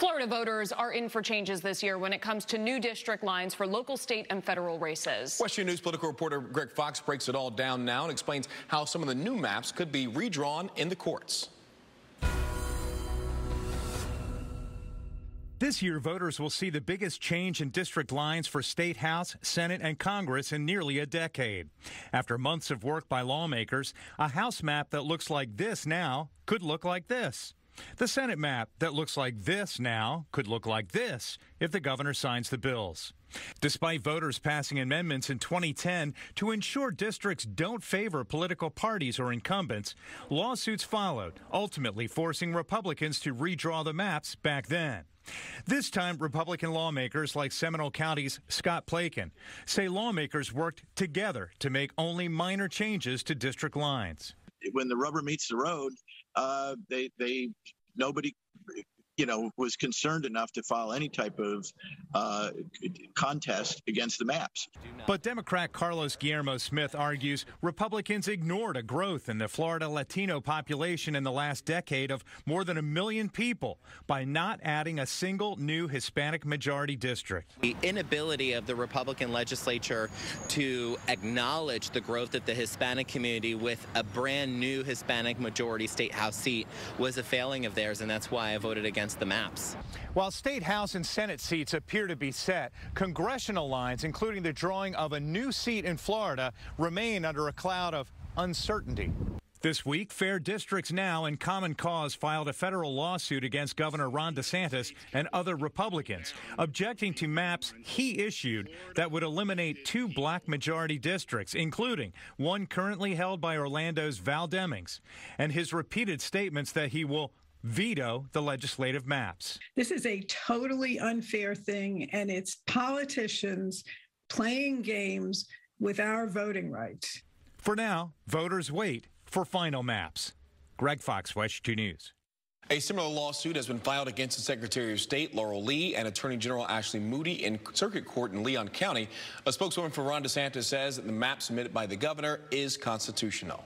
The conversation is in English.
Florida voters are in for changes this year when it comes to new district lines for local, state, and federal races. Western News political reporter Greg Fox breaks it all down now and explains how some of the new maps could be redrawn in the courts. This year, voters will see the biggest change in district lines for State House, Senate, and Congress in nearly a decade. After months of work by lawmakers, a House map that looks like this now could look like this. The Senate map that looks like this now could look like this if the governor signs the bills. Despite voters passing amendments in 2010 to ensure districts don't favor political parties or incumbents, lawsuits followed, ultimately forcing Republicans to redraw the maps back then. This time, Republican lawmakers like Seminole County's Scott Plakin say lawmakers worked together to make only minor changes to district lines. When the rubber meets the road, nobody, was concerned enough to file any type of contest against the maps. But Democrat Carlos Guillermo Smith argues Republicans ignored a growth in the Florida Latino population in the last decade of more than 1 million people by not adding a single new Hispanic majority district. The inability of the Republican legislature to acknowledge the growth of the Hispanic community with a brand new Hispanic majority state house seat was a failing of theirs, and that's why I voted against the maps. While State House and Senate seats appear to be set, congressional lines, including the drawing of a new seat in Florida, remain under a cloud of uncertainty. This week, Fair Districts Now and Common Cause filed a federal lawsuit against Governor Ron DeSantis and other Republicans, objecting to maps he issued that would eliminate 2 black majority districts, including one currently held by Orlando's Val Demings, and his repeated statements that he will veto the legislative maps. This is a totally unfair thing, and it's politicians playing games with our voting rights. For now, voters wait for final maps. Greg Fox, West 2 News. A similar lawsuit has been filed against the Secretary of State, Laurel Lee, and Attorney General Ashley Moody in Circuit Court in Leon County. A spokeswoman for Ron DeSantis says that the map submitted by the governor is constitutional.